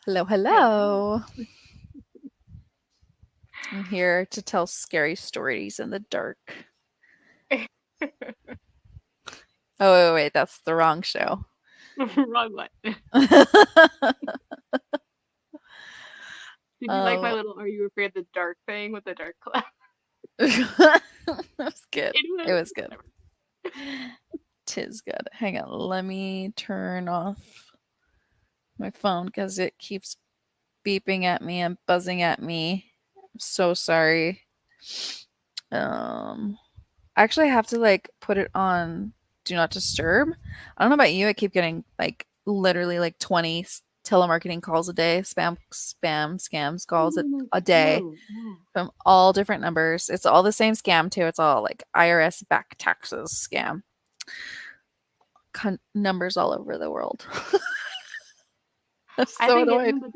Hello, Hello. hello. I'm here to tell scary stories in the dark. Oh, wait, that's the wrong show. Wrong one. Did you like my um, little "Are you afraid of the dark" thing with the dark cloud? it was good. It It was was good. whatever. Tis good. Hang on, let me turn off my phone because it keeps beeping at me and buzzing at me. I'm so sorry. Um, Actually, I have to like put it on do not disturb. I don't know about you. I keep getting like literally like 20 telemarketing calls a day, scams Oh, calls no, a day true. Yeah. from all different numbers. It's all the same scam too. It's all like IRS back taxes scam. Numbers all over the world. That's I so think it's annoyed. them, but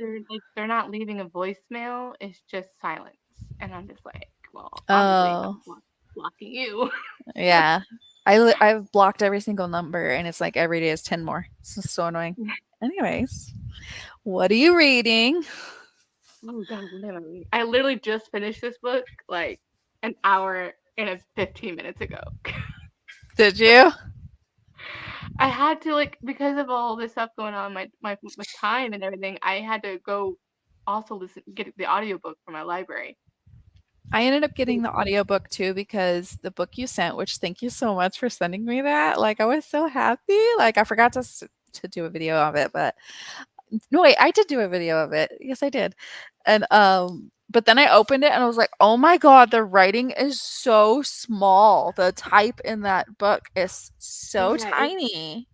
they're not leaving a voicemail. It's just silence, and I'm just like, well, obviously Oh, I'm blocking you. yeah. I've blocked every single number and it's like every day is 10 more. It's so annoying. Anyways, what are you reading? Oh God, what am I reading? I literally just finished this book like an hour and 15 minutes ago. Did you? I had to like because of all this stuff going on with time and everything, I had to go also listen get the audiobook from my library. I ended up getting So, the audiobook too because the book you sent, which thank you so much for sending me that. Like I was so happy. Like I forgot to do a video of it, but no wait, I did do a video of it. Yes, I did. And but then I opened it and I was like, "Oh my god, the writing is so small. The type in that book is so yeah, tiny."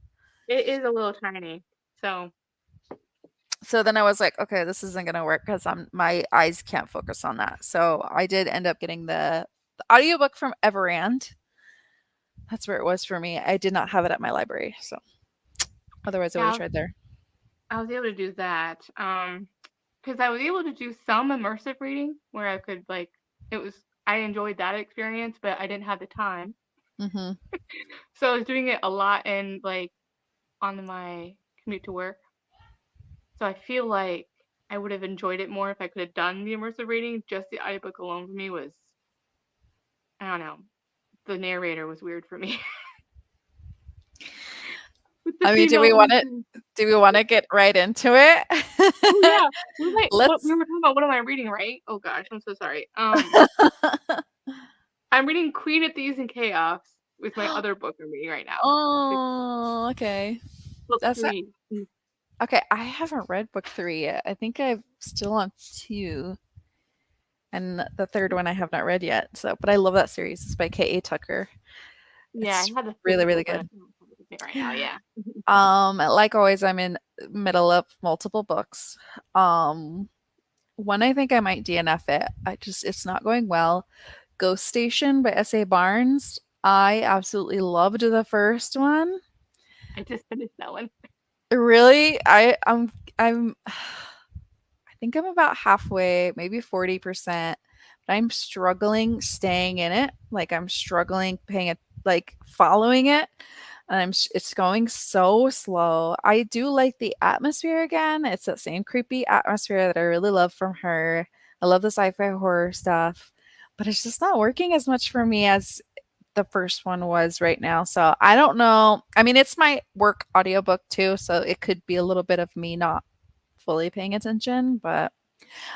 it is a little tiny. So So then I was like, "Okay, this isn't gonna work because my eyes can't focus on that." So I did end up getting the audiobook from Everand. That's where it was for me. I did not have it at my library, so otherwise I would have yeah, tried there. I was able to do that. Because I was able to do some immersive reading where I could like it was I enjoyed that experience, but I didn't have the time. Mhm. So I was doing it a lot in like on my commute to work. So I feel like I would have enjoyed it more if I could have done the immersive reading. Just the audiobook alone for me was, I don't know, the narrator was weird for me with the I mean, female voices. do we wanna get right into Oh it? yeah, what we Let's were talking about? What am I reading? Right? Oh gosh, I'm so sorry. I'm reading Queen of Thieves and Chaos with my other book I'm reading right now. It's Oh, okay. book That's not three. okay, I haven't read book 3 yet. I think I'm still on 2, and the 3rd one I have not read yet, so but I love that series. It's by K.A. Tucker. Yeah, I It's had the really, physical, really but I good. don't have it with me right now. Yeah. Like always, I'm in middle of multiple books. Um, One I think I might DNF it. It's not going well. Ghost Station by S.A. Barnes. I absolutely loved the first one. I just finished that one. Really, I'm I think I'm about halfway, maybe 40%, but I'm struggling staying in it. Like I'm struggling paying it, like following it. And it's going so slow. I do like the atmosphere again. It's that same creepy atmosphere that I really love from her. I love the sci-fi horror stuff, but it's just not working as much for me as the first one was right now. So I don't know. I mean, it's my work audiobook too, so it could be a little bit of me not fully paying attention, but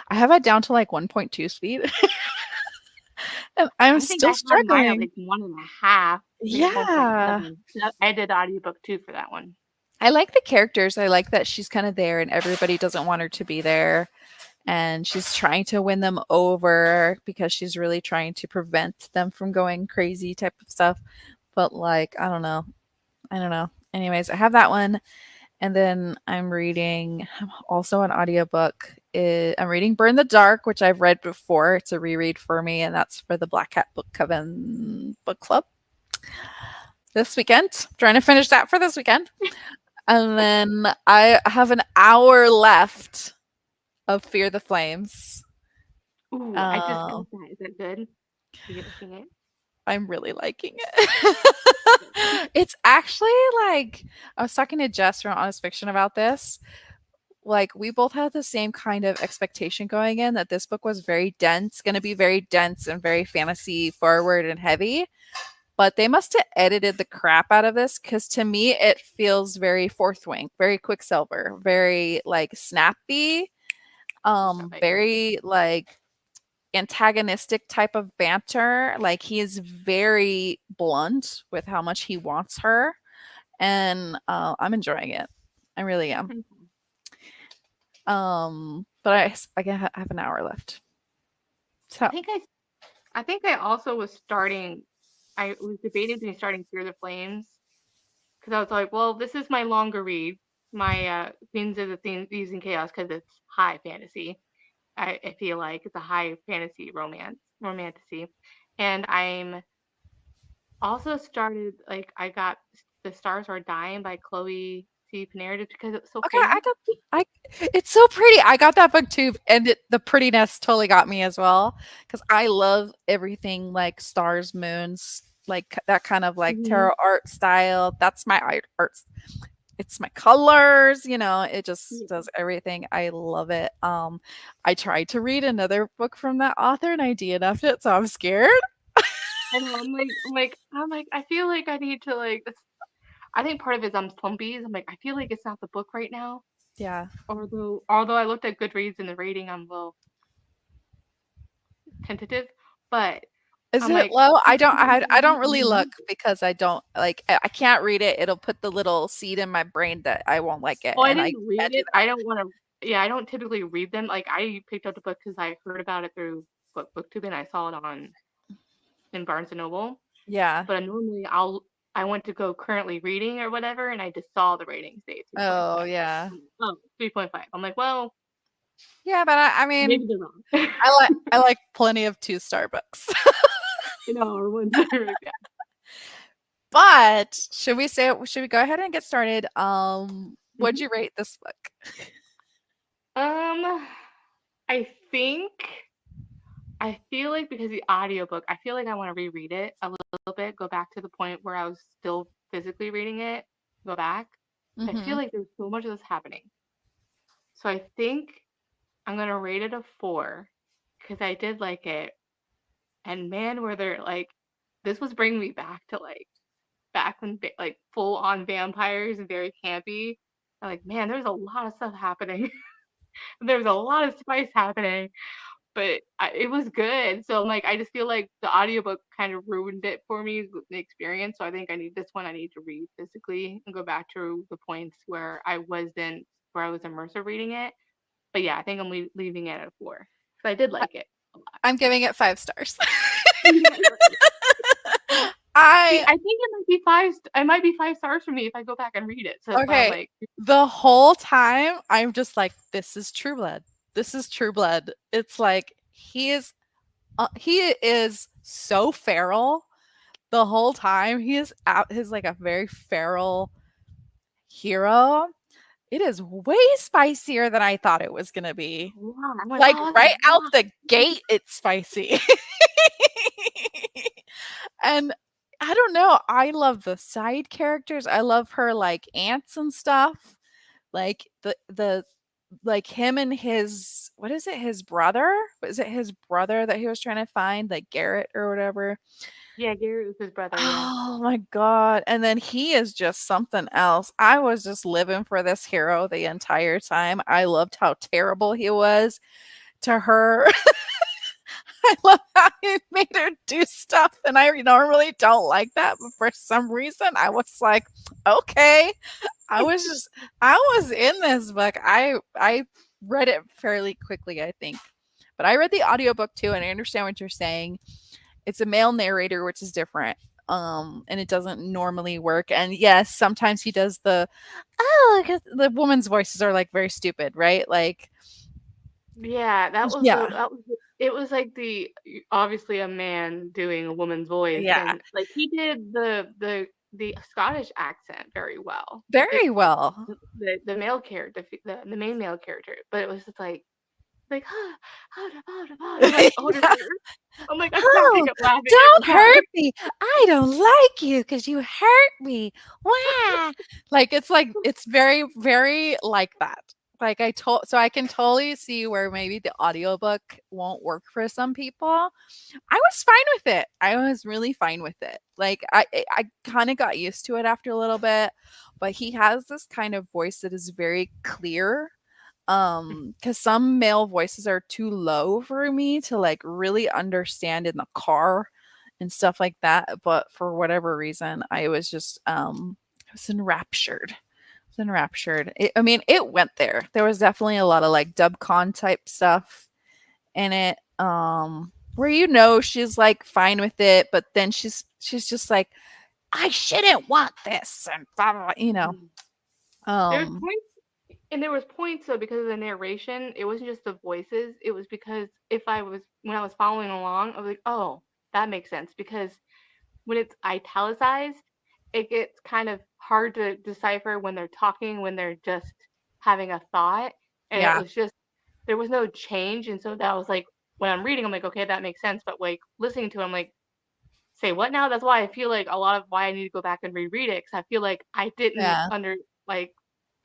I have it down to like 1.2 speed and I'm I think I still had mine at struggling. like 1.5, maybe Yeah. 1.7. I did audiobook too for that one. I like the characters. I like that she's kind of there and everybody doesn't want her to be there. And she's trying to win them over because she's really trying to prevent them from going crazy type of stuff. But like, I don't know. I don't know. Anyways, I have that one. And then I'm reading also an audiobook. I'm reading Burn the Dark, which I've read before. It's a reread for me, and that's for the Black Hat Book Coven Book Club this weekend. Trying to finish that for this weekend. And then I have an hour left of Fear the Flames. Ooh, I just got Uh, that. Is that good? You get liking it? I'm really liking it. It's actually like I was talking to Jess from Honest Fiction about this. like we both had the same kind of expectation going in that this book was very dense, going to be very dense and very fantasy forward and heavy. But they must have edited the crap out of this because to me it feels very Fourth Wing, very Quicksilver, very like snappy, Right. very like antagonistic type of banter. Like he is very blunt with how much he wants her, and I'm enjoying it. I really am. Mhm. But I have an hour left. I So think I I think I also was starting. I was debating between starting Fear the Flames because I was like, well, this is my longer read, my Queens of the Thieves and Chaos, because it's high fantasy. I feel like it's a high fantasy romantasy, and I'm also started like I got The Stars Are Dying by Chloe C. Panera just because it's so okay, I pretty. got I it's so pretty. I got that book too, and the prettiness totally got me as well because I love everything like stars, moons, like that kind of like Hmm. tarot art style. That's my art. It's my colors, you know, it just Yeah. does everything. I love it. I tried to read another book from that author and I DNF'd it, so I'm scared. I know. I'm like. I feel like I need to like. I think part of it is I'm slumpy. I'm like I feel like it's not the book right now. Yeah. Although I looked at Goodreads and the rating, I'm a little tentative. But Is I'm it like, low? I think I'm I gonna don't really look read. because I don't like I can't read it. It'll put the little seed in my brain that I won't like it, Oh, I and I didn't read can't do it. that. I don't want to. Yeah, I don't typically read them. Like I picked up the book because I heard about it through BookTube and I saw it on in Barnes and Noble. Yeah. But normally I went to go currently reading or whatever, and I just saw the rating say Oh, 3.5. yeah. Oh, 3.5. I'm like, well, Yeah, but I mean, maybe they're wrong. I like plenty of 2-star books. Or ones that are yeah. But should we go ahead and get started? What'd Mhm. you rate this book? Um, I think I feel like because the audiobook, I feel like I want to reread it a little bit, go back to the point where I was still physically reading it, go back. I feel Mhm. like there's so much of this happening. So I think I'm gonna rate it a 4 because I did like it. And man, were there like this was bringing me back to like back when like full on vampires and very campy. I'm like, man, there's a lot of stuff happening. There's a lot of spice happening, but it was good. So I'm like, I just feel like the audiobook kind of ruined it for me, the experience. So I think I need this one. I need to read physically and go back to the points where I was immersive reading it. But yeah, I think I'm leaving it at a 4. But I did I like it a lot. I'm giving it 5 stars. Yeah, see, I I think it might be 5 stars for me if I go back and read it. So that's why I'm okay, like, the whole time I'm just like, "This is True Blood. This is True Blood." It's like he is so feral the whole time. He is out he's like a very feral hero. It is way spicier than I thought it was gonna be. wow. I'm like, Like, oh, that's a right out lot. the gate, it's spicy. And I don't know, I love the side characters. I love her, like, aunts and stuff. Like, the like, him and his what is it, his brother? Was it his brother that he was trying to find, like, Garrett or whatever? Yeah, Gary was his brother. Yeah. Oh my god, and then he is just something else. I was just living for this hero the entire time. I loved how terrible he was to her. I love how he made her do stuff, and I normally don't like that, but for some reason, I was like, "Okay." I was just I was in this book. I read it fairly quickly, I think. But I read the audiobook too, and I understand what you're saying. It's a male narrator, which is different. And it doesn't normally work. And yes, sometimes he does oh, 'cause the woman's voices are like very stupid, right? Like, Yeah, yeah, it was like obviously a man doing a woman's voice, yeah, and like he did the Scottish accent very well. very well. The male character, the main male character, but it was just like I'm like, oh, Yeah. I'm like I Oh, kept laughing don't every time. hurt me. I don't like you because you hurt me. Wah. Like it's very, very like that. Like I can totally see where maybe the audiobook won't work for some people. I was fine with it. I was really fine with it. Like I kind of got used to it after a little bit, but he has this kind of voice that is very clear. Cuz some male voices are too low for me to like really understand in the car and stuff like that, but for whatever reason, I was enraptured. Enraptured. I mean, it went there. There was definitely a lot of like dubcon type stuff in it. Where she's like fine with it, but then she's just like, I shouldn't want this and blah, blah, blah, Mhm. There's Um points, and there was points though because of the narration. It wasn't just the voices. It was because if I was when I was following along, I was like, oh, that makes sense because when it's italicized, it gets kind of hard to decipher when they're talking, when they're just having a thought. And it yeah, was just, there was no change. And so that was like, when I'm reading, I'm like, okay, that makes sense. But like listening to it, I'm like, say what now? That's why I feel like a lot of why I need to go back and reread it because I feel like I didn't yeah, like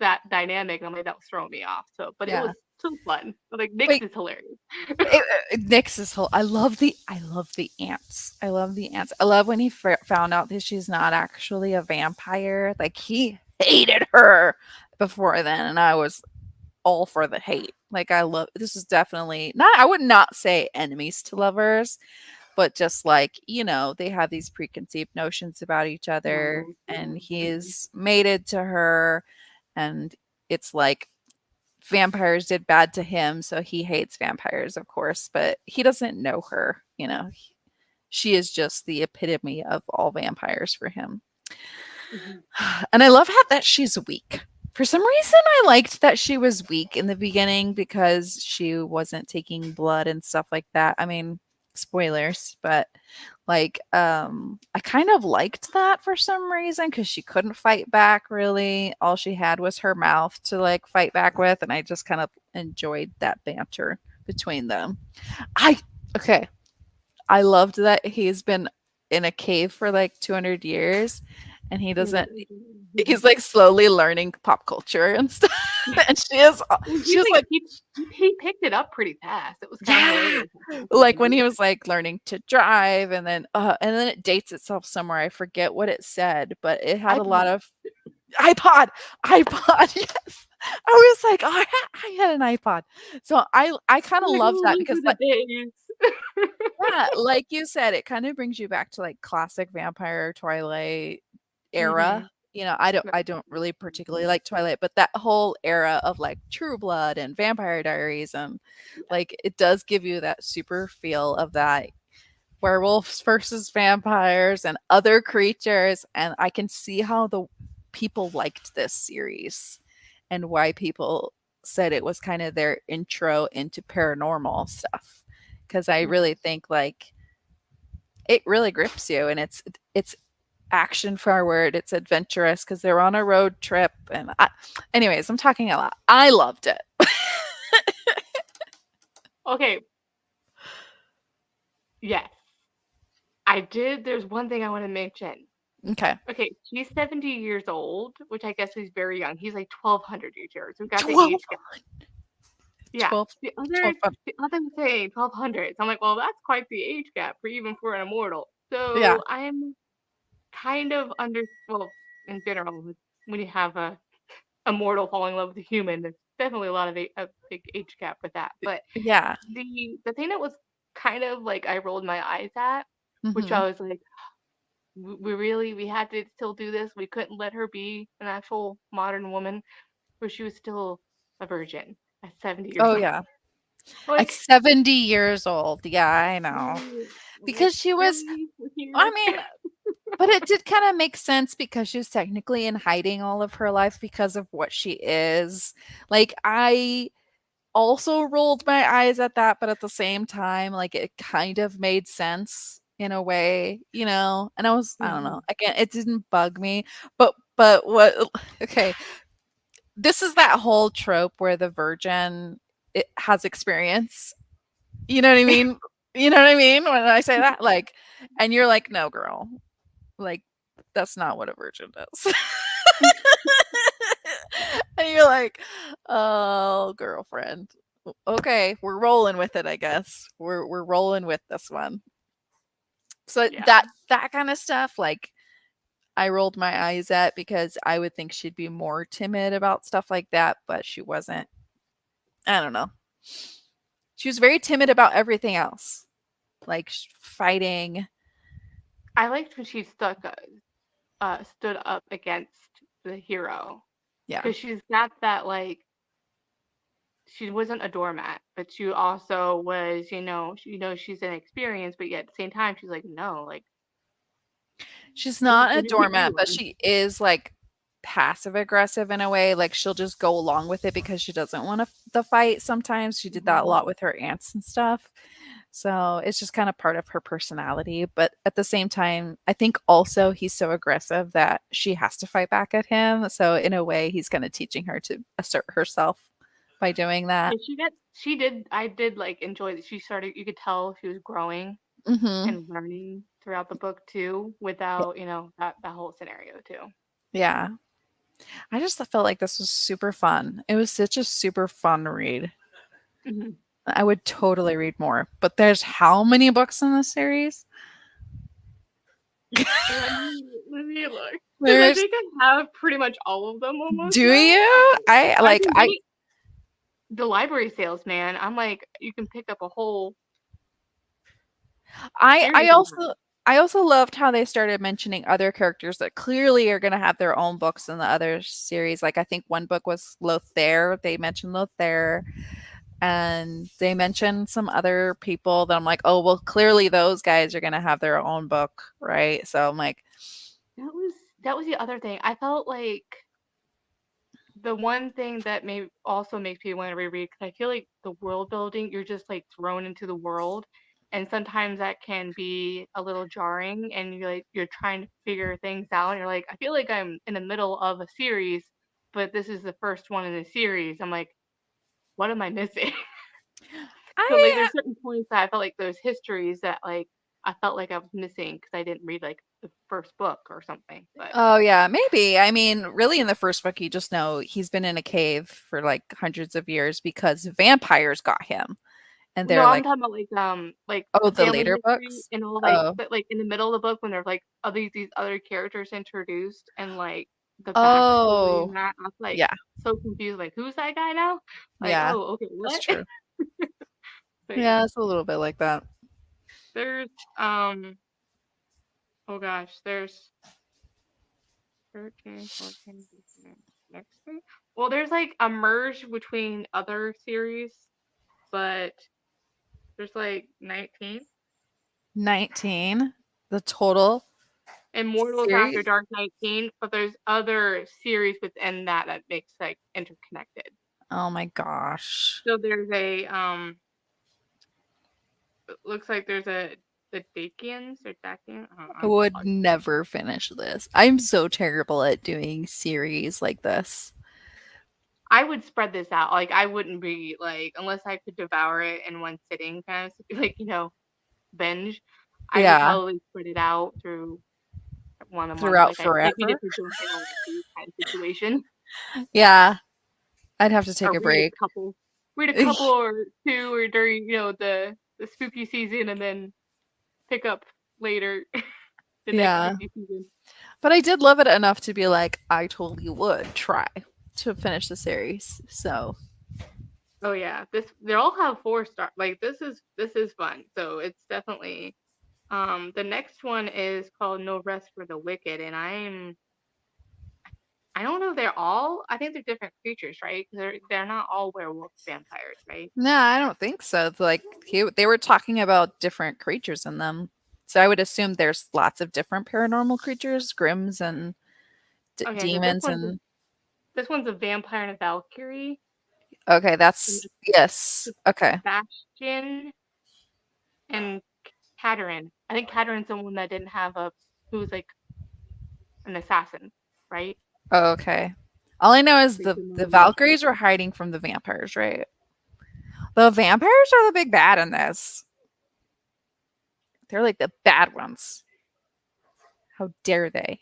that dynamic. And I'm like, that was throwing me off. So, but it yeah. was so fun. Like, Nyx Wait, is hilarious. Nyx is whole. I love the ants. I love the ants. I love when he found out that she's not actually a vampire. Like he hated her before then, and I was all for the hate. Like I love this is definitely not I would not say enemies to lovers, but just like, they have these preconceived notions about each other and he is mated to her and it's like vampires did bad to him, so he hates vampires, of course, but he doesn't know her. She is just the epitome of all vampires for him. Mhm. And I love how that she's weak. For some reason, I liked that she was weak in the beginning because she wasn't taking blood and stuff like that. I mean, spoilers, but like, I kind of liked that for some reason because she couldn't fight back really. All she had was her mouth to like fight back with, and I just kind of enjoyed that banter between them. I okay. I loved that he's been in a cave for like 200 years and he's like slowly learning pop culture and stuff. And Well, she he's was like like, he picked it up pretty fast. It was kind of yeah, hilarious how fast he like could when do he it. was like learning to drive and then it dates itself somewhere. I forget what it said, but it had a lot iPod. of iPod, iPod. Yes. I was like, oh, I had an iPod. So I kind of Like, loved oh, that those because were the days. yeah, like you said, it kind of brings you back to like classic vampire Twilight era. Mhm. I don't really particularly like Twilight, but that whole era of like True Blood and Vampire Diaries and like it does give you that super feel of that werewolves versus vampires and other creatures and I can see how the people liked this series and why people said it was kind of their intro into paranormal stuff because I really Mhm. think like it really grips you and it's action forward, it's adventurous because they're on a road trip anyways, I'm talking a lot. I loved it. Okay, yes, I did. There's one thing I want to mention. Okay. Okay, she's 70 years old, which I guess is very young. He's like 1200 years. We got the 12 age gap. Yeah, 12 the 12 other the other was saying 1200. So I'm like, well, that's quite the age gap for even for an immortal. yeah, So I'm kind of under well, in general, when you have a mortal falling in love with a human, there's definitely a lot of a big age gap with that. But yeah. the thing that was kind of like I rolled my eyes at, which Hmm. I was like, we really we had to still do this. We couldn't let her be an actual modern woman where she was still a virgin at 70 years Oh old. yeah. At Like, 70 years old. Yeah, I know. really, like Because she was really we're I here. mean, but it did kind of make sense because she was technically in hiding all of her life because of what she is. Like I also rolled my eyes at that, but at the same time, like it kind of made sense in a way. And I don't know. Mhm. Again, it didn't bug me, but what okay, this is that whole trope where the virgin it has experience. You know what I mean? You know what I mean when I say that? Like, and you're like, no, girl, like that's not what a virgin does. And you're like, Oh, girlfriend. Okay, we're rolling with it, I guess. We're rolling with this one. So Yeah. that kind of stuff, like I rolled my eyes at because I would think she'd be more timid about stuff like that, but she wasn't. I don't know. She was very timid about everything else, like fighting. I liked when she stood up against the hero Yeah. because she's got that like she wasn't a doormat, but she also was, she's inexperienced, but yet at the same time she's like, no, like She's this is not a gonna be doormat, but anyone. she is like passive aggressive in a way. Like she'll just go along with it because she doesn't want the fight sometimes. She did that a Mhm. lot with her aunts and stuff. So it's just kind of part of her personality. But at the same time, I think also he's so aggressive that she has to fight back at him. So in a way, he's kind of teaching her to assert herself by doing that. And I did like enjoy that she started, you could tell she was growing Hmm. and learning throughout the book too, without, that whole scenario too. Yeah. I just felt like this was super fun. It was such a super fun read. Mhm. I would totally read more. But there's how many books in this series? Let me look. Because I There's think I have pretty much all of them almost do now. you? I I've like been I getting the library sales, man. I'm like, you can pick up a whole I series I of also them. I also loved how they started mentioning other characters that clearly are going to have their own books in the other series. Like I think one book was Lothair. They mentioned Lothair and they mentioned some other people that I'm like, "Oh, well clearly those guys are going to have their own book, right?" So I'm like, That was the other thing. I felt like the one thing that may also makes me want to reread, because I feel like the world building, you're just like thrown into the world, and sometimes that can be a little jarring, and you're trying to figure things out, and you're like, I feel like I'm in the middle of a series, but this is the first one in the series. I'm like, what am I missing? So like I there's certain points that I felt like there's histories that like I felt like I was missing because I didn't read like the first book or something. But oh yeah, maybe. I mean, really in the first book you just know he's been in a cave for like hundreds of years because vampires got him. And no, they're I'm like, talking about like "Oh, the the family later history books?" and all like Oh. that like in the middle of the book when there's like these other characters introduced and like the backstory and Oh, that I was like yeah. so confused like who's that guy now? Like Yeah, oh okay that's what? true. But Yeah, yeah, it's a little bit like that. there's oh gosh there's 13, 14, 15, next thing. Well, there's like a merge between other series, but there's like 19. 19, the total Immortals After series? Dark 19, but there's other series within that makes like interconnected. Oh my gosh. So there's a it looks like there's a the Dakians or Dakian. I I'm would apologize. never finish this. I'm so terrible at doing series like this. I would spread this out. Like I wouldn't be like unless I could devour it in one sitting, kind of like binge. I would Yeah, probably spread it out through one a month, throughout like I maybe forever. just a Joanna Lucy kind of situation, Yeah, I'd have to take or a break. read a couple or two, or during the spooky season, and then pick up later the next Yeah, spooky season. but I did love it enough to be like, I totally would try to finish the series. So, Oh yeah, this they all have 4 star. Like this is fun. So it's definitely the next one is called No Rest for the Wicked, and I don't know if they're all. I think they're different creatures, right? 'Cause they're not all werewolf vampires, right? no, I don't think so. It's like they were talking about different creatures in them. So I would assume there's lots of different paranormal creatures, grims and Okay, so demons and this one's a vampire and a Valkyrie, okay, and that's yes. it's Okay. Bastion and Katerin. I think Katerin's the one that didn't have who was like an assassin, right? Oh, okay. All I know is Like the the main Valkyries character. were hiding from the vampires, right? The vampires are the big bad in this. They're like the bad ones. How dare they?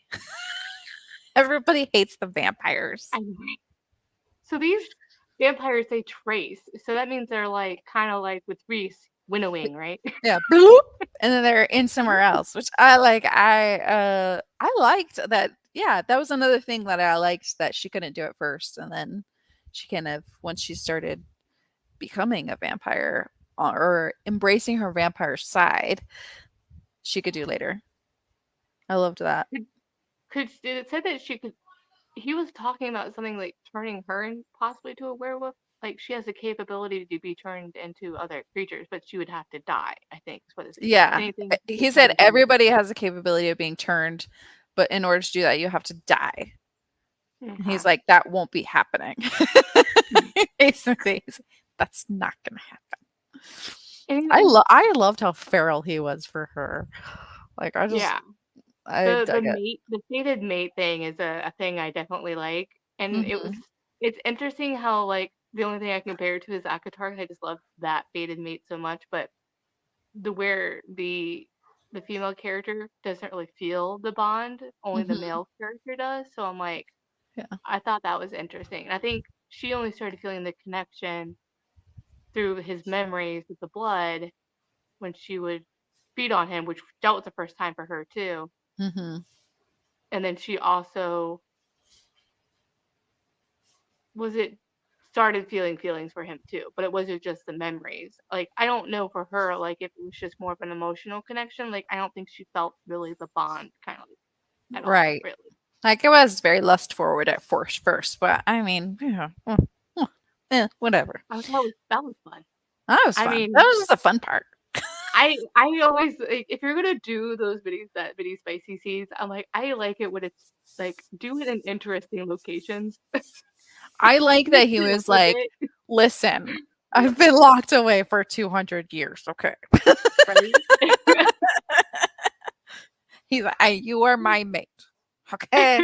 Everybody hates the vampires. Anyway, so these. vampires say trace, so that means they're like kind of like with Reese winnowing, right? Yeah, bloop, and then they're in somewhere else, which I like. I liked that. Yeah, that was another thing that I liked that she couldn't do it first, and then she kind of once she started becoming a vampire or embracing her vampire side, she could do later. I loved that. Could, it said that she could. He was talking about something like turning her and possibly to a werewolf. Like she has the capability to be turned into other creatures, but she would have to die. I think is what it said. Yeah. Anything to He try said to do. everybody has the capability of being turned, but in order to do that, you have to die. And he's Okay. like, that won't be happening. Basically, that's not gonna happen. And I loved how feral he was for her. Like yeah, I the dug it. mate, the fated mate thing is a thing I definitely like, and Hmm. it's interesting how like the only thing I compare it to is Akatar. I just love that fated mate so much, but where the female character doesn't really feel the bond, only the Hmm. male character does. So I'm like, Yeah. I thought that was interesting. And I think she only started feeling the connection through his memories with the blood when she would feed on him, which that was the first time for her too. Hmm. And then she also was it started feeling feelings for him too, but it wasn't just the memories. Like I don't know for her, like if it was just more of an emotional connection. Like I don't think she felt really the bond kind of at all, Right. really. Like it was very lust forward at first, but I mean, whatever. That was fun. That was I fun. That mean, was just a fun part. I always like if you're gonna do those videos that video spicy seeds, I'm like I like it when it's like do it in interesting locations. I like that Mix he it up was a like, bit, listen, I've been locked away for 200 years. Okay. right? He's like, "Hey, you are my mate. Okay.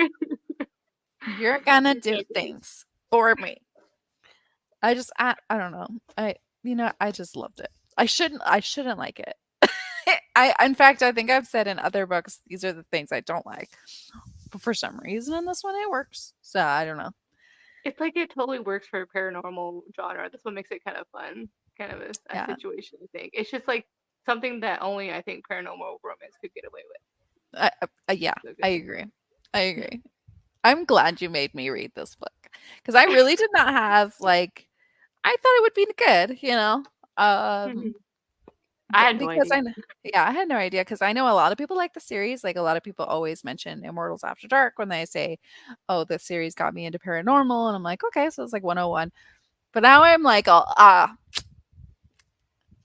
You're gonna do Exactly. things for me." I don't know. I just loved it. I shouldn't like it. In fact, I think I've said in other books these are the things I don't like. But for some reason in this one it works. So I don't know. It's like it totally works for a paranormal genre. That's what makes it kind of fun, kind of a Yeah. situation. I think it's just like something that only I think paranormal romance could get away with. Yeah, So I good. agree. I agree. I'm glad you made me read this book because I really did not have like I thought it would be good, you know. Um, I but had no because idea. yeah, I had no idea because I know a lot of people like the series. Like a lot of people always mention Immortals After Dark when they say, "Oh, the series got me into paranormal," and I'm like, okay, so it's like 101. But now I'm like, oh, I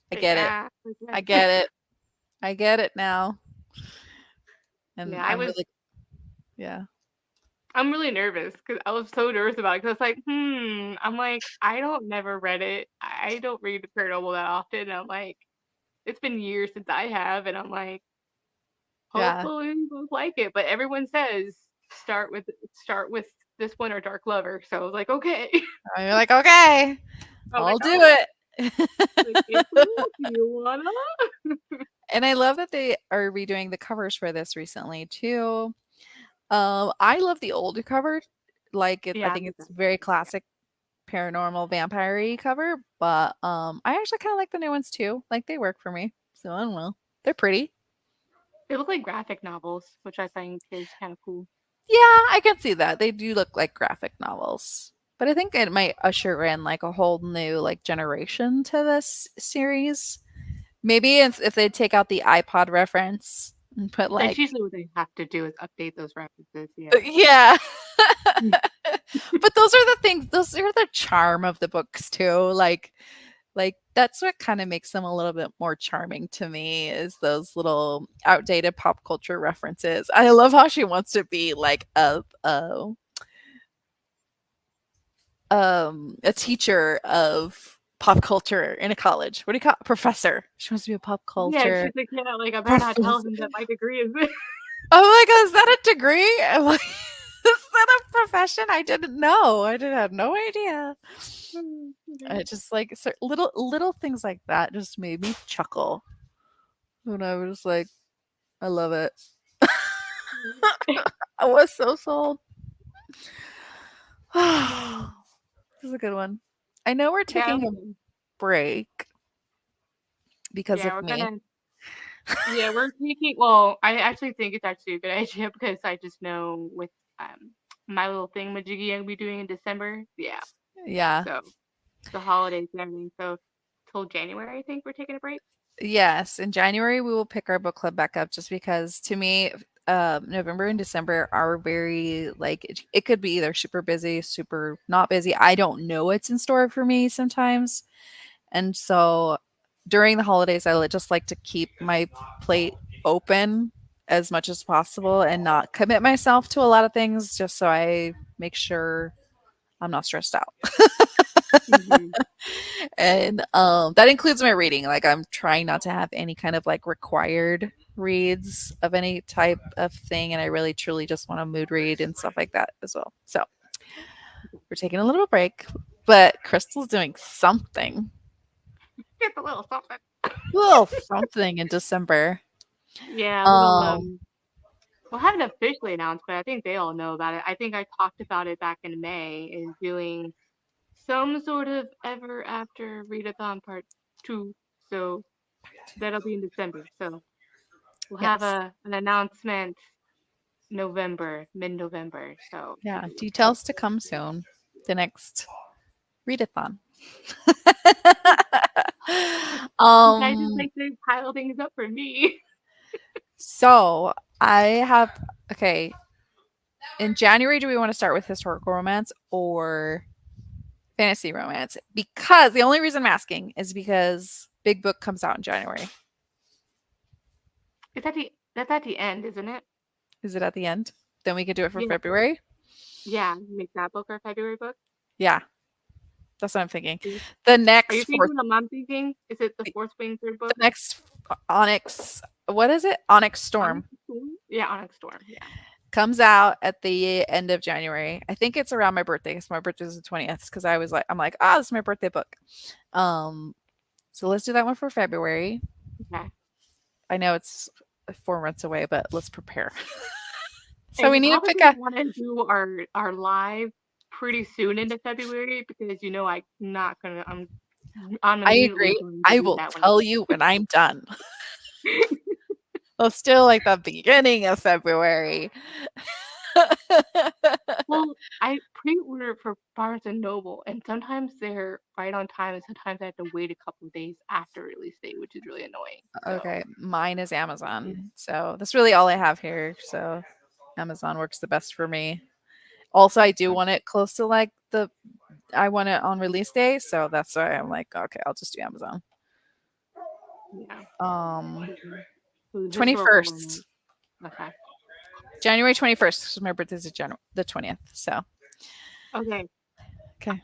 But get it. yeah, I okay. get it. I get it now, and Yeah, I was. yeah, I'm really nervous because I was so nervous about it because I was like, I'm like, I don't never read it. I don't read the paranormal that often. And I'm like, it's been years since I have, and I'm like, yeah. hopefully you both like it. But everyone says start with this one or Dark Lover. So I was like, okay. And you're like, okay, I'm like, I'll do oh, it. like April, do you wanna? And I love that they are redoing the covers for this recently too. I love the older cover. Like I Yeah, I think think it's that's very great. Yeah. classic paranormal vampire cover, but I actually kind of like the new ones too. Like they work for me. So I don't know. They're pretty. They look like graphic novels, which I think is kind of cool. Yeah, I can see that. They do look like graphic novels. But I think it might usher in like a whole new like generation to this series. Maybe if they take out the iPod reference and put That's like usually what they have to do is update those references. Yeah. yeah. But those are the things, those are the charm of the books too. Like that's what kind of makes them a little bit more charming to me is those little outdated pop culture references. I love how she wants to be like a teacher of pop culture in a college. What do you call it? Professor. She wants to be a pop Yeah, culture she's like, yeah, like I better not tell professor. him that my degree is this. Oh my god, is that a degree? I'm like, is that a profession? I didn't know. I did have no idea. I just like little things like that just made me chuckle. And I was like, I love it. I was so sold. This is a good one. I know we're Yeah, taking a okay. break because Yeah, of we're me. gonna. Yeah, we're taking. Well, I actually think it's actually a good idea because I just know with my little thing majiggy I'm gonna be doing in December. Yeah, Yeah. so the holidays and everything. So till January, I think we're taking a break. Yes, in January we will pick our book club back up just because to me, November and December are very like it could be either super busy, super not busy. I don't know what's in store for me sometimes. And so during the holidays, just like to keep my plate open as much as possible and not commit myself to a lot of things just so I make sure I'm not stressed out. Mm-hmm. And that includes my reading. Like I'm trying not to have any kind of like required reads of any type of thing, and I really truly just want to mood read and stuff like that as well. So we're taking a little break, but Crystal's doing something, Just a little something. a little something in December. Yeah, a little Um, well, I haven't officially announced, but I think they all know about it. I think I talked about it back in May, is doing some sort of Ever After Readathon Part 2. So that'll be in December. So we'll have yes, an announcement mid-November. So keep yeah. it looking. Details to come soon. The next readathon. I just um, like to pile things up for me. so I have okay. In January, do we want to start with historical romance or fantasy romance? Because the only reason I'm asking is because Big Book comes out in January. It's at the That's at the end, isn't it? Is it at the end? Then we could do it for Yeah, February. yeah. Make that book our February book. Yeah, that's what I'm thinking. Are you The are you next thinking fourth, what I'm thinking? Is it the Fourth Wing third the book? next Onyx. What is it? Onyx Storm Onyx Storm? Yeah, Onyx Storm. Yeah. comes out at the end of January. I think it's around my birthday because my birthday is the 20th. Because I'm like, ah, this is my birthday book. Um, so let's do that one for February. Okay. I know it's 4 months away, but let's prepare. So And we we're need to probably pick gonna a want to do our live pretty soon into February because I'm I immediately agree. going to I do will that when it tell gets you when posted. I'm done. Well, still like the beginning of February. Well, I pre-order for Barnes and Noble, and sometimes they're right on time, and sometimes I have to wait a couple of days after release date, which is really annoying. So Okay, mine is yeah, Amazon. So that's really all I have here. So Amazon works the best for me. Also, I do want it close to like I want it on release day, so that's why I'm like, okay, I'll just do Amazon. yeah. Um Mhm. So the historical 21st. romance. Okay. January 21st, because my birthday's January the 20th. So Okay. okay.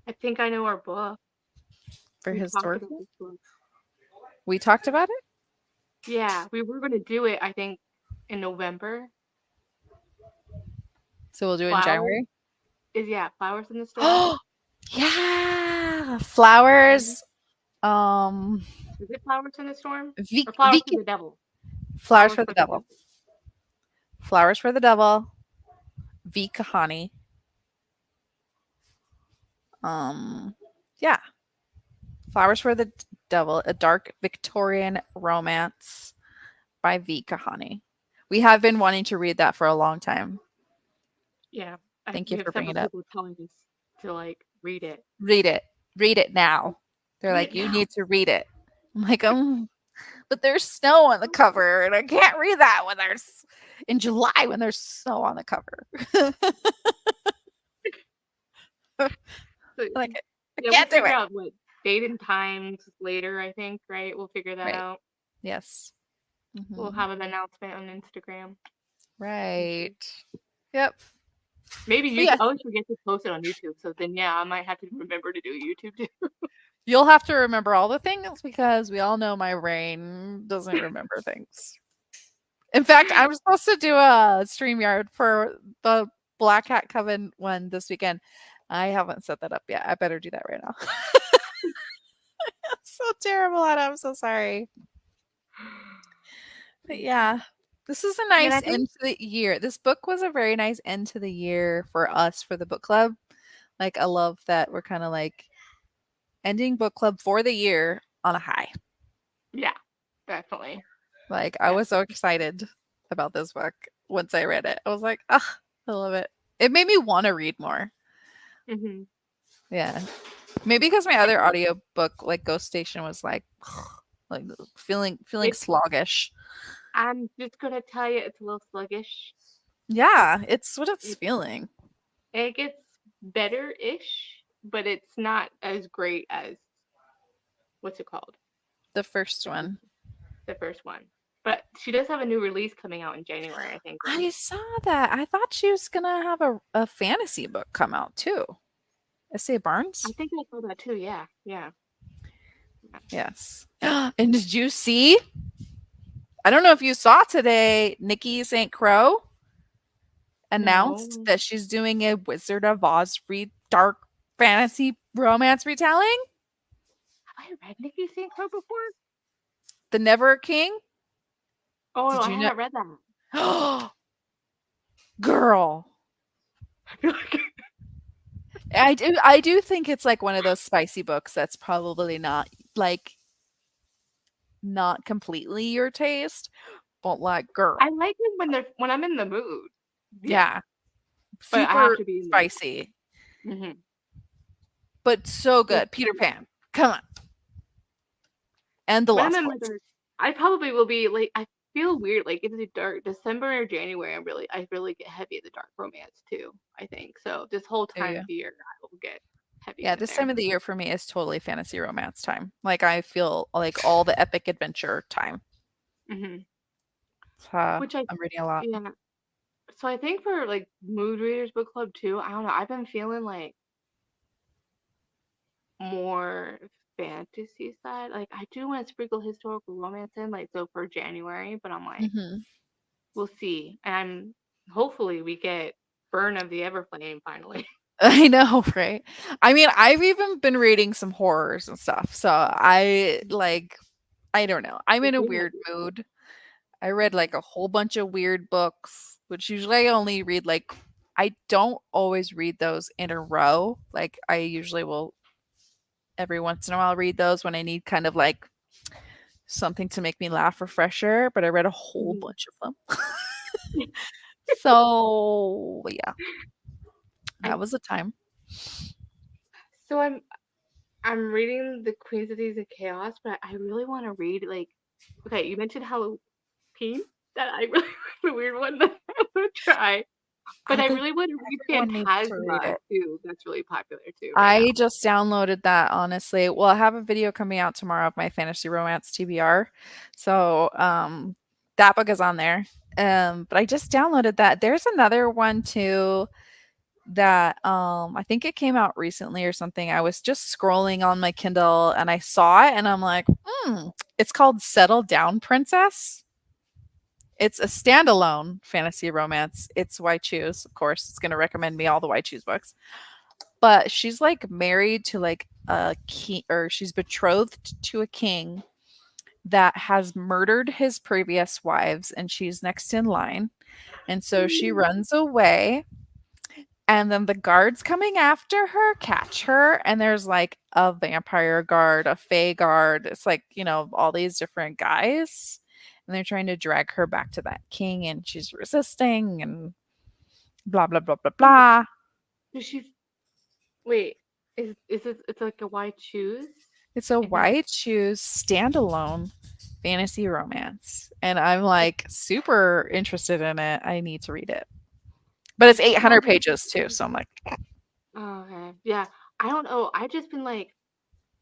I think I know our book. For We talked about historical. this book. We talked about it? Yeah, we were gonna do it, I think, in November. So we'll do it in Flowers January. yeah, Flowers in the Storm. Oh yeah. Mhm. Flowers. Um Is it Flowers in the Storm? Or Flowers for Vika. the Devil? Flowers Flowers for the for the Devil. Devil. Flowers for the Devil. V Kahani. Um yeah. Flowers for the Devil, a dark Victorian romance by V Kahani. We have been wanting to read that for a long time. Yeah, Thank you we have for bringing several it up. people telling us to like read it. Read it. Read it now. They're Read like, it you now. need to read it. I'm like, but there's snow on the cover, and I can't read that when there's in July when there's snow on the cover. So Like I yeah, we'll can't do figure it. out what date and times later. I think right. We'll figure that Right. out. Yes. We'll Hmm. have an announcement on Instagram. I'm sure. Right. Yep. Maybe But YouTube. yeah, I always forget to post it on YouTube. So then, yeah, I might have to remember to do YouTube too. you'll have to remember all the things because we all know my brain doesn't remember things. In fact, I'm supposed to do a StreamYard for the Black Hat Coven one this weekend. I haven't set that up yet. I better do that right now. I'm so terrible at it. I'm so sorry. But yeah, this is a And I nice think end to the year. This book was a very nice end to the year for us for the book club. Like I love that we're kind of like ending book club for the year on a high. Yeah, definitely. Like, I Yeah. was so excited about this book once I read it. I was like, "Ah, I love it." It made me wanna read more. Hmm. Yeah. Maybe because my other audiobook, like Ghost Station, was like feeling It. sluggish. I'm just gonna tell you, it's a little sluggish. Yeah, it's what it's It feeling. it gets better-ish, but it's not as great as what's it called? The first The one. the first one. But she does have a new release coming out in January, I think. I saw that. I thought she was gonna have a fantasy book come out too. S.A. I Barnes? think I saw that too. Yeah, yeah. Yeah. Yes. And did you see? I don't know if you saw today, Nikki St. Crow announced No, that she's doing a Wizard of Oz dark fantasy romance retelling. have I read Nikki St. Crow before? The Never King. Oh, no, Did I you know? haven't read that. Girl. I feel like I do think it's like one of those spicy books that's probably like not completely your taste, but like I girl. like it when I'm in the mood. Yeah, Yeah. but I have Super to be in the mood. spicy, Hmm. but so Like good. Peter Pan. Come on. And The when I'm Lost in my Boys. dark, I probably will be like I feel weird. Like it's a dark December or January. I really get heavy at the dark romance too. I think so. This whole Do time you? of the year, I will get heavy Yeah, in this time there. of the year for me is totally fantasy romance time. Like I feel like all the epic adventure time. Hmm. Uh, Which I I'm reading a lot. yeah. So I think for like mood readers book club too. I don't know. I've been feeling like more fantasy side. Like I do want to sprinkle historical romance in, like so for January, but I'm like, Mhm. we'll see. And I'm hopefully we get Burn of the Everflame finally. I know, right? I mean, I've even been reading some horrors and stuff. So I don't know. I'm What in a do you weird do? mood. I read like a whole bunch of weird books, which usually I only read like I don't always read those in a row. Like I usually will every once in a while read those when I need kind of like something to make me laugh or fresher, but I read a whole Mhm. bunch of them. So, yeah, I that was a time. so I'm reading the Queens of Thieves and Chaos, but I really want to read like okay, you mentioned Halloween that I really the weird one that I want to try. But I I think really want to read everyone needs to read Phantasma it. too. That's really popular too right now. I just downloaded that honestly. Well, I have a video coming out tomorrow of my fantasy romance TBR. So, that book is on there. But I just downloaded that. There's another one too that I think it came out recently or something. I was just scrolling on my Kindle and I saw it and I'm like, it's called Settle Down Princess. It's a standalone fantasy romance. It's Why Choose, of course. It's going to recommend me all the Why Choose books. But she's like married to like a king, or she's betrothed to a king that has murdered his previous wives and she's next in line. And so she runs away and then the guards coming after her catch her and there's like a vampire guard, a fae guard. It's like, all these different guys and they're trying to drag her back to that king and she's resisting and blah blah blah blah Wait, blah. does she wait, is it it's like a why choose? It's a And it's Why Choose standalone fantasy romance and I'm like super interested in it. I need to read it. But it's does she have 800 pages too, so I'm like, oh, okay. Yeah. I don't know. I've just been like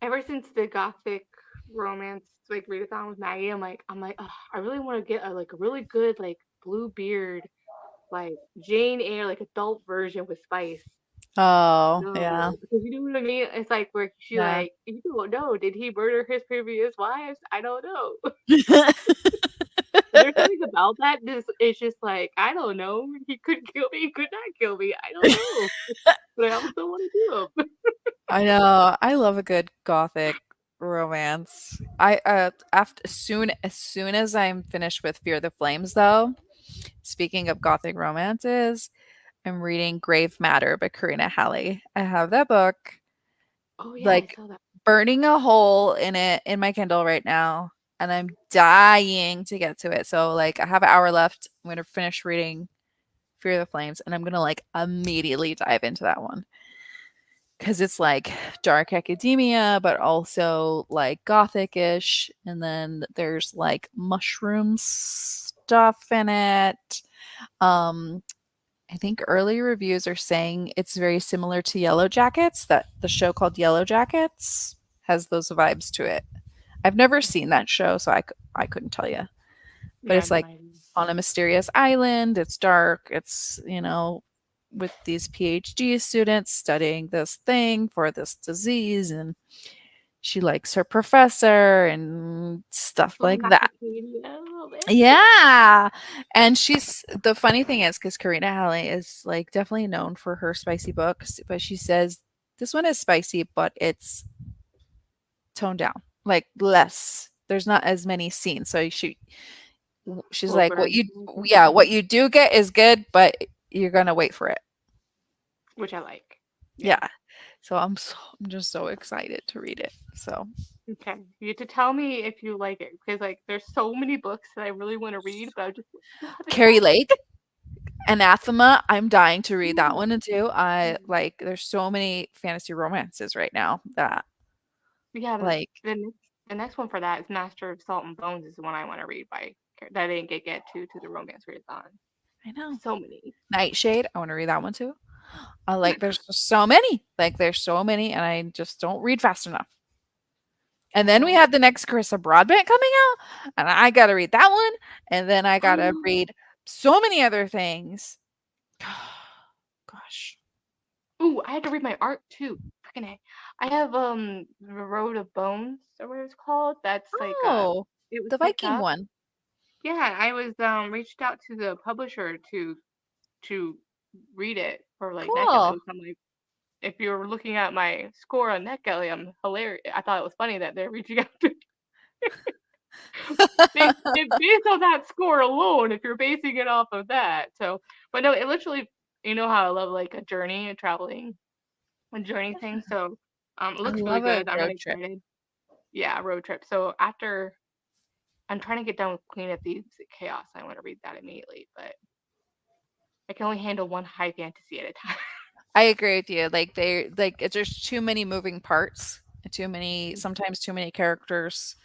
ever since the gothic romance like readathon with Maggie, I'm like, ugh, I really want to get a really good like blue beard like Jane Eyre like adult version with spice. oh yeah, No, because you know what I mean? It's like where she yeah. like you don't know, did he murder his previous wives? I don't know. There's something about that. Just it's just like I don't know. He could kill me. He could not kill me. I don't know. But I also want to do him. I know. I love a good gothic romance. I after as soon as I'm finished with Fear the Flames though, speaking of gothic romances, I'm reading Grave Matter by Karina Halley. I have that book Oh yeah, I like saw that. burning a hole in it in my Kindle right now, and I'm dying to get to it. So, like, I have an hour left. I'm gonna finish reading Fear the Flames, and I'm gonna like immediately dive into that one because it's like dark academia, but also like gothic-ish, and then there's like mushroom stuff in it. Um, I think early reviews are saying it's very similar to Yellow Jackets, that the show called Yellow Jackets has those vibes to it. I've never seen that show, so I couldn't tell you. But Yeah, it's no like idea. on a mysterious island, it's dark, it's, with these PhD students studying this thing for this disease, and she likes her professor and stuff Oh, like not that. Katie. I love it. Yeah. And she's the funny thing is because Karina Halley is like definitely known for her spicy books, but she says this one is spicy, but it's toned down, like less. There's not as many scenes. So she's like, Slower, what you, yeah, what you do get is good, but you're gonna wait for it. which I like. Yeah. Yeah. So I'm just so excited to read it. So Okay. You have to tell me if you like it because like there's so many books that I really want to read, but I just don't have the Carrie Lake, time. Anathema, I'm dying to read that Ooh. one too. I Mm. like there's so many fantasy romances right now that Yeah, like the next one for that is Master of Salt and Bones is the one I want to read by that I didn't get to the romance marathon. I know. So many. Nightshade, I want to read that one too. I like there's just so many. Like there's so many and I just don't read fast enough. And I then we know. have the next Carissa Broadbent coming out, and I got to read that one, and then I I got to know. read so many other things. Gosh. Ooh, I had to read my art too. Freaking A. I have The Road of Bones or what it's called. That's like Oh, it was the picked Viking up. one. Yeah, I was reached out to the publisher to read it for like NetGalley, Cool. which I'm like, if you're looking at my score on NetGalley, I'm hilarious. I thought it was funny that they're reaching out to based on that score alone, if you're basing it off of that. So, but no, it literally, you know how I love like a journey and traveling, a journey thing. So, it I looks really love a good. I'm road really trip. excited. Yeah, road trip. So after I'm trying to get done with Queen of Thieves Chaos, I want to read that immediately, but I can only handle one high fantasy at a time. I agree with you. Like they like it's there's too many moving parts, too many sometimes too many characters,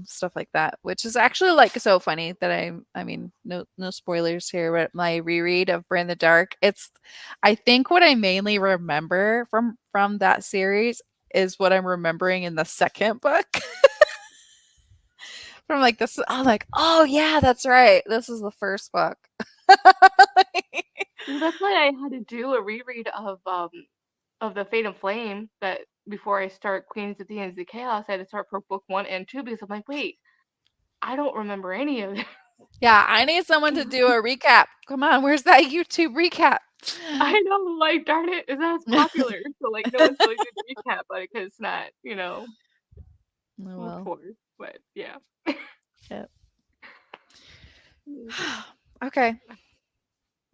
stuff like that, which is actually like so funny that I mean, no spoilers here, but my reread of Brand the Dark, it's I think what I mainly remember from that series is what I'm remembering in the second book. From like this, I'm like, oh yeah, that's right. This is the first book. Well, that's why I had to do a reread of the Fate and Flame that before I start Queens of the Ends of Chaos, I had to start for book one and two because I'm like, wait, I don't remember any of this. Yeah, I need someone to do a recap. Come on, where's that YouTube recap? I know, like, darn it, it's not as popular. So like no one's really doing the recap on it because it's not, Oh looked well. for. But yeah. Yep. Mm, Okay.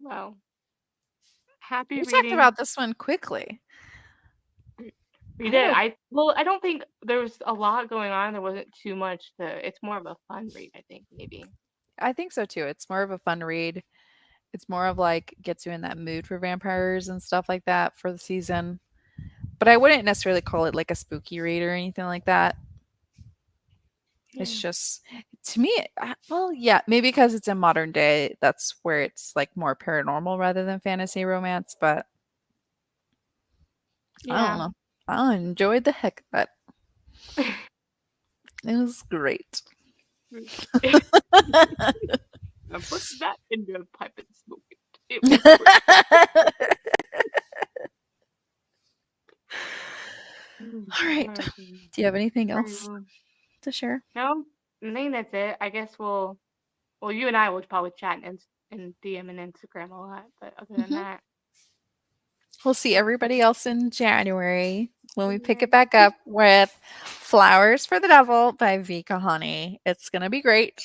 well, happy We talked reading. about this one quickly. We I had did. a I don't think there was a lot going on. There wasn't too much to. It's more of a fun read, I think maybe. I think so too. It's more of a fun read. It's more of like gets you in that mood for vampires and stuff like that for the season. But I wouldn't necessarily call it like a spooky read or anything like that. It's Yeah. just to me, well, yeah, maybe because it's in modern day, that's where it's like more paranormal rather than fantasy romance. But I don't Yeah. know. I enjoyed the heck of it. It was great. I put that in your pipe and smoke it. It was great. All right. Alright. Do you have anything Alright, else well, to share? no, I think that's it. I guess well, you and I will probably chat and DM and Instagram a lot, but other than Hmm. that, We'll see that's everybody else in January when we pick it it. back up with Flowers for the Devil by Vika Honey. It's going to be great.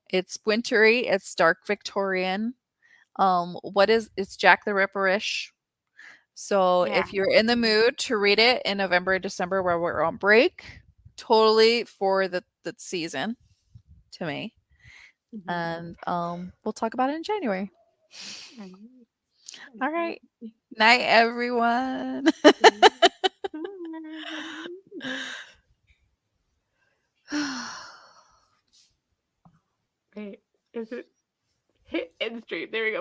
It's wintry, it's dark Victorian. It's Jack the Ripperish. So Yeah. if you're in the mood to read it in November, December, where we're on break, totally for the season to me. Mhm. And we'll talk about it in January. Mhm. All right. Night, everyone. Wait, is it hit end stream? There we go.